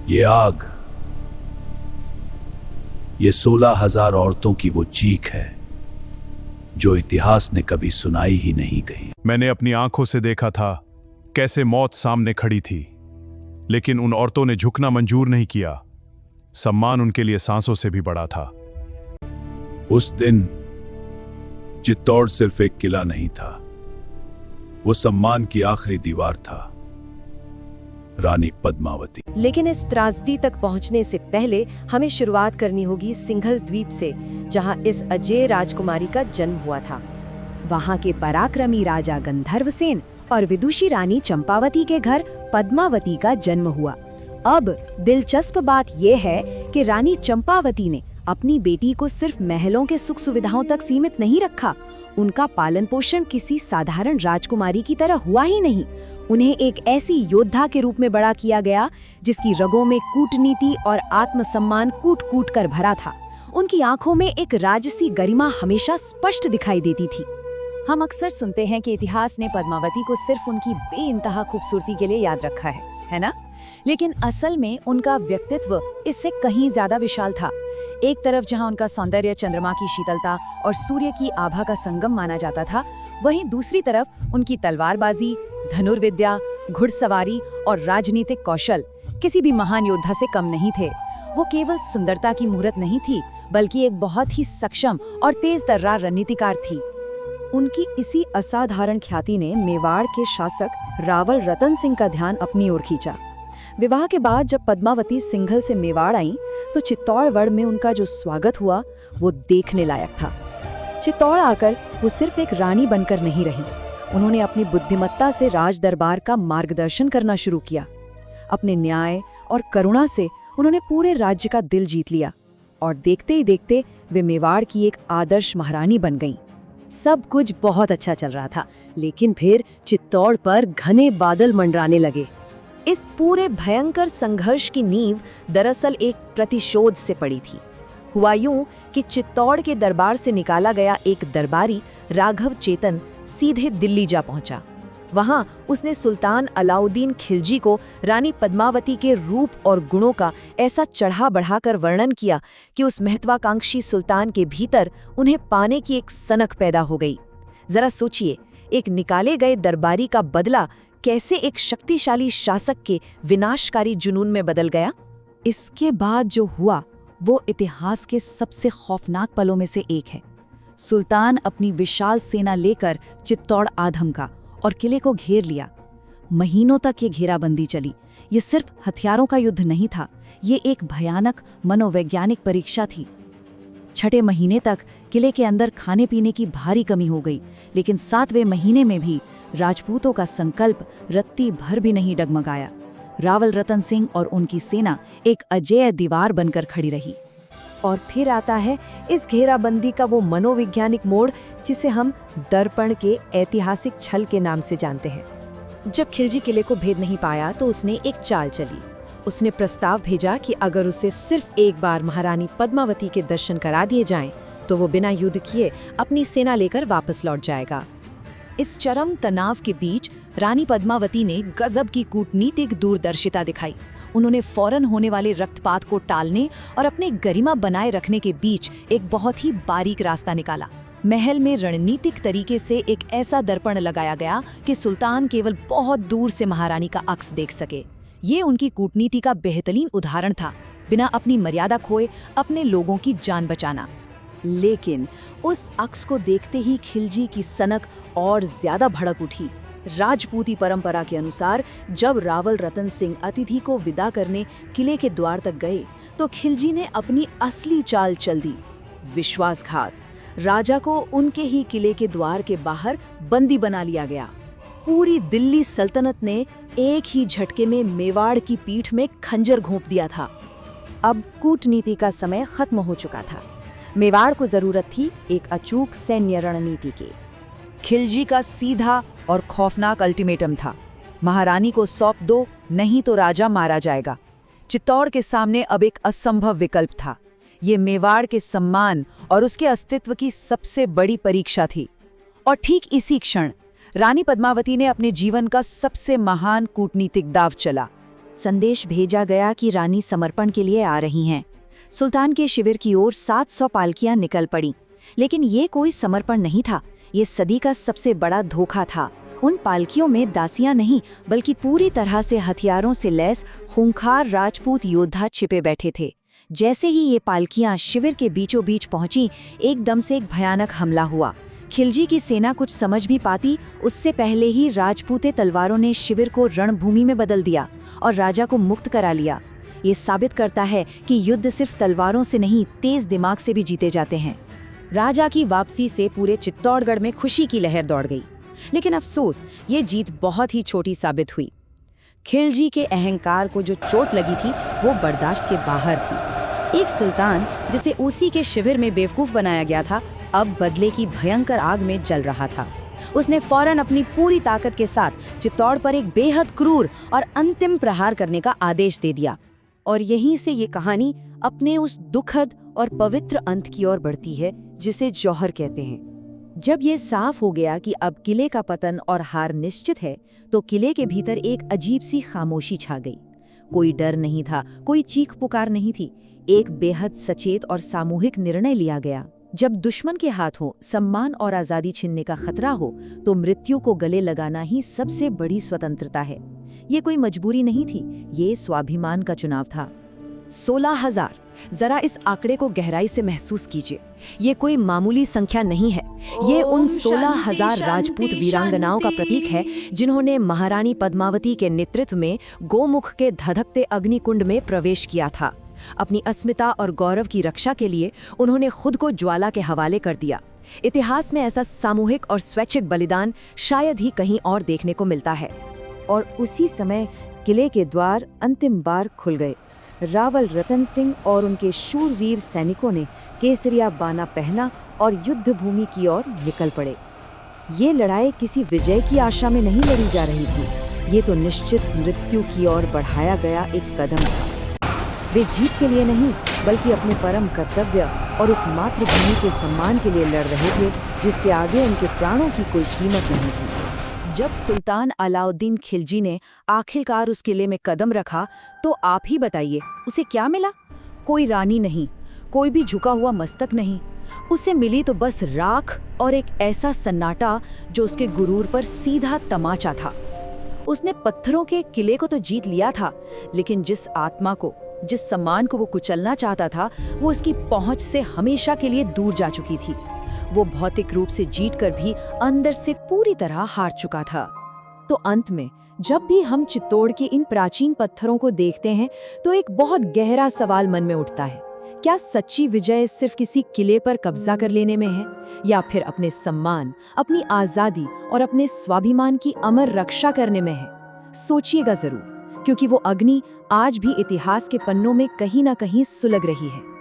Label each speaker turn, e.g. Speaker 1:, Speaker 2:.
Speaker 1: ये आग, ये 16,000 औरतों की वो चीख है जो इतिहास ने कभी सुनाई ही नहीं कही।
Speaker 2: मैंने अपनी आंखों से देखा था कैसे मौत सामने खड़ी थी, लेकिन उन औरतों ने झुकना मंजूर नहीं किया। सम्मान उनके लिए सांसों से भी बड़ा था।
Speaker 1: उस दिन चित्तौड़ सिर्फ एक किला नहीं था, वो सम्मान की आखिरी दीवार था, रानी पद्मावती।
Speaker 3: लेकिन इस त्रासदी तक पहुंचने से पहले हमें शुरुआत करनी होगी सिंघल द्वीप से, जहां इस अजय राजकुमारी का जन्म हुआ था।
Speaker 4: वहां के पराक्रमी राजा गंधर्वसेन और विदुषी रानी चंपावती के घर पद्मावती का जन्म हुआ। अब दिलचस्प बात यह है कि रानी चंपावती ने अपनी बेटी को सिर्फ महलों के सुख सुविधाओं तक सीमित नहीं रखा। उनका पालन पोषण किसी साधारण राजकुमारी की तरह हुआ ही नहीं, उन्हें एक ऐसी योद्धा के रूप में बड़ा किया गया जिसकी रगों में कूटनीति और आत्मसम्मान कूट कूट कर भरा था। उनकी आंखों में एक राजसी गरिमा हमेशा स्पष्ट दिखाई देती थी। हम अक्सर सुनते हैं कि इतिहास ने पद्मावती को सिर्फ उनकी बेइंतहा खूबसूरती के लिए याद रखा है ना? लेकिन असल में उनका व्यक्तित्व इससे कहीं ज्यादा विशाल था। एक तरफ जहां उनका सौंदर्य चंद्रमा की शीतलता और सूर्य की आभा का संगम माना जाता था, वहीं दूसरी तरफ उनकी तलवारबाजी, धनुर्विद्या, घुड़सवारी और राजनीतिक कौशल किसी भी महान योद्धा से कम नहीं थे। वो केवल सुंदरता की मूर्त नहीं थी, बल्कि एक बहुत ही सक्षम और तेज तर्रार रणनीतिकार थी।
Speaker 3: उनकी इसी असाधारण ख्याति ने मेवाड़ के शासक रावल रतन सिंह का ध्यान अपनी ओर खींचा। विवाह के बाद जब पद्मावती सिंघल से मेवाड़ आईं, तो चित्तौड़गढ़ में उनका जो स्वागत हुआ वो देखने लायक था। चित्तौड़ आकर वो सिर्फ एक रानी बनकर नहीं रही, उन्होंने अपनी बुद्धिमत्ता से राज दरबार का मार्गदर्शन करना शुरू किया। अपने न्याय और करुणा से उन्होंने पूरे राज्य का दिल जीत लिया और देखते ही देखते वे मेवाड़ की एक आदर्श महारानी बन गईं।
Speaker 4: सब कुछ बहुत अच्छा चल रहा था, लेकिन फिर चित्तौड़ पर घने बादल मंडराने लगे।
Speaker 3: इस पूरे भयंकर संघर्ष की नींव दरअसल एक प्रतिशोध से पड़ी थी। हुआ यूं कि चित्तौड़ के दरबार से निकाला गया एक दरबारी राघव चेतन सीधे दिल्ली जा पहुंचा। वहां उसने सुल्तान अलाउद्दीन खिलजी को रानी पद्मावती के रूप और गुणों का ऐसा चढ़ा बढ़ाकर वर्णन किया कि उस महत्वाकांक्षी सुल्तान के भीतर उन्हें पाने की एक सनक पैदा हो गई। जरा सोचिए, एक निकाले गए दरबारी का बदला कैसे एक शक्तिशाली शासक के विनाशकारी जुनून में बदल गया।
Speaker 4: इसके बाद जो हुआ वो इतिहास के सबसे खौफनाक पलों में से एक है। सुल्तान अपनी विशाल सेना लेकर चित्तौड़ आ धमका और किले को घेर लिया। महीनों तक ये घेराबंदी चली। ये सिर्फ हथियारों का युद्ध नहीं था, ये एक भयानक मनोवैज्ञानिक परीक्षा थी। छठे महीने तक किले के अंदर खाने पीने की भारी कमी हो गई, लेकिन 7वें महीने में भी राजपूतों का संकल्प रत्ती भर भी नहीं डगमगाया। रावल रतन सिंह और उनकी सेना एक अजेय दीवार बनकर खड़ी रही।
Speaker 3: और फिर आता है इस घेराबंदी का वो मनोवैज्ञानिक मोड़ जिसे हम दर्पण के ऐतिहासिक छल के नाम से जानते हैं। जब खिलजी किले को भेद नहीं पाया तो उसने एक चाल चली। उसने प्रस्ताव भेजा कि अगर उसे सिर्फ एक बार महारानी पद्मावती के दर्शन करा दिए जाएं, तो वो बिना युद्ध किए अपनी सेना लेकर वापस लौट जाएगा।
Speaker 4: इस चरम तनाव के बीच रानी पद्मावती ने गजब की कूटनीतिक दूरदर्शिता दिखाई। उन्होंने फौरन होने वाले रक्तपात को टालने और अपने गरिमा बनाए रखने के बीच एक बहुत ही बारीक रास्ता निकाला। महल में रणनीतिक तरीके से एक ऐसा दर्पण लगाया गया कि सुल्तान केवल बहुत दूर से महारानी का अक्स देख सके। ये उनकी कूटनीति का बेहतरीन उदाहरण था, बिना अपनी मर्यादा खोए अपने लोगों की जान बचाना। लेकिन उस अक्स को देखते ही खिलजी की सनक और ज्यादा भड़क उठी। राजपूती परंपरा के अनुसार जब रावल रतन सिंह अतिथि को विदा करने किले के द्वार तक गए, तो खिलजी ने अपनी असली चाल चल दी, विश्वासघात। राजा को उनके ही किले के द्वार के बाहर बंदी बना लिया गया। पूरी दिल्ली सल्तनत ने एक ही झटके में मेवाड़ की पीठ में खंजर घोंप दिया था।
Speaker 3: अब कूटनीति का समय खत्म हो चुका था। मेवाड़ को जरूरत थी एक अचूक सैन्य रणनीति की।
Speaker 4: खिलजी का सीधा और खौफनाक अल्टीमेटम था, महारानी को सौंप दो, नहीं तो राजा मारा जाएगा। चित्तौड़ के सामने अब एक असंभव विकल्प था। ये मेवाड़ के सम्मान और उसके अस्तित्व की सबसे बड़ी परीक्षा थी। और ठीक इसी क्षण रानी पद्मावती ने अपने जीवन का सबसे महान कूटनीतिक दांव चला।
Speaker 3: संदेश भेजा गया कि रानी समर्पण के लिए आ रही हैं। सुल्तान के शिविर की ओर 700 पालकियां निकल पड़ी, लेकिन ये कोई समर्पण नहीं था। ये सदी का सबसे बड़ा धोखा था। उन पालकियों में दासियां नहीं, बल्कि पूरी तरह से हथियारों से लैस खूंखार राजपूत योद्धा छिपे बैठे थे। जैसे ही ये पालकियां शिविर के बीचों बीच पहुंची, एकदम से एक भयानक हमला हुआ। खिलजी की सेना कुछ समझ भी पाती उससे पहले ही राजपूते तलवारों ने शिविर को रणभूमि में बदल दिया और राजा को मुक्त करा लिया। ये साबित करता है कि युद्ध सिर्फ तलवारों से नहीं, तेज दिमाग से भी जीते जाते हैं।
Speaker 5: राजा की वापसी से पूरे चित्तौड़गढ़ में खुशी की लहर दौड़ गई, लेकिन अफसोस ये जीत बहुत ही छोटी साबित हुई। खिलजी के अहंकार को जो चोट लगी थी वो बर्दाश्त के बाहर थी। एक सुल्तान जिसे उसी के शिविर में बेवकूफ बनाया गया था, अब बदले की भयंकर आग में जल रहा था। उसने फौरन अपनी पूरी ताकत के साथ चित्तौड़ पर एक बेहद क्रूर और अंतिम प्रहार करने का आदेश दे दिया।
Speaker 3: और यहीं से ये कहानी अपने उस दुखद और पवित्र अंत की ओर बढ़ती है जिसे जौहर कहते हैं। जब ये साफ हो गया कि अब किले का पतन और हार निश्चित है, तो किले के भीतर एक अजीब सी खामोशी छा गई। कोई डर नहीं था, कोई चीख पुकार नहीं थी। एक बेहद सचेत और सामूहिक निर्णय लिया गया। जब दुश्मन के हाथों सम्मान और आजादी छीनने का खतरा हो, तो मृत्यु को गले लगाना ही सबसे बड़ी स्वतंत्रता है। ये कोई मजबूरी नहीं थी, ये स्वाभिमान का चुनाव था। 16,000, जरा इस आंकड़े को गहराई से महसूस कीजिए। ये कोई मामूली संख्या नहीं है। ये उन 16,000 राजपूत वीरांगनाओं का प्रतीक है जिन्होंने महारानी पद्मावती के नेतृत्व में गोमुख के धधकते अग्निकुंड में प्रवेश किया था। अपनी अस्मिता और गौरव की रक्षा के लिए उन्होंने खुद को ज्वाला के हवाले कर दिया। इतिहास में ऐसा सामूहिक और स्वैच्छिक बलिदान शायद ही कहीं और देखने को मिलता है। और उसी समय किले के द्वार अंतिम बार खुल गए। रावल रतन सिंह और उनके शूरवीर सैनिकों ने केसरिया बाना पहना और युद्ध भूमि की ओर निकल पड़े। ये लड़ाई किसी विजय की आशा में नहीं लड़ी जा रही थी, ये तो निश्चित मृत्यु की ओर बढ़ाया गया एक कदम था। वे जीत के लिए नहीं, बल्कि अपने परम कर्तव्य और उस मातृभूमि के सम्मान के लिए लड़ रहे थे जिसके आगे उनके प्राणों की कोई कीमत नहीं थी। जब सुल्तान अलाउद्दीन खिलजी ने आखिरकार उस किले में कदम रखा, तो आप ही बताइए उसे क्या मिला? कोई रानी नहीं, कोई भी झुका हुआ मस्तक नहीं। उसे मिली तो बस राख और एक ऐसा सन्नाटा जो उसके गुरूर पर सीधा तमाचा था। उसने पत्थरों के किले को तो जीत लिया था, लेकिन जिस आत्मा को, जिस सम्मान को वो कुचलना चाहता था, वो उसकी पहुंच से हमेशा के लिए दूर जा चुकी थी। वो भौतिक रूप से जीतकर भी अंदर से पूरी तरह हार चुका था। तो अंत में जब भी हम चित्तौड़ के इन प्राचीन पत्थरों को देखते हैं, तो एक बहुत गहरा सवाल मन में उठता है। क्या सच्ची विजय सिर्फ किसी किले पर कब्जा कर लेने में है, या फिर अपने सम्मान, अपनी आजादी और अपने स्वाभिमान की अमर रक्षा करने में है? सोचिएगा जरूर, क्योंकि वो अग्नि आज भी इतिहास के पन्नों में कहीं ना कहीं सुलग रही है।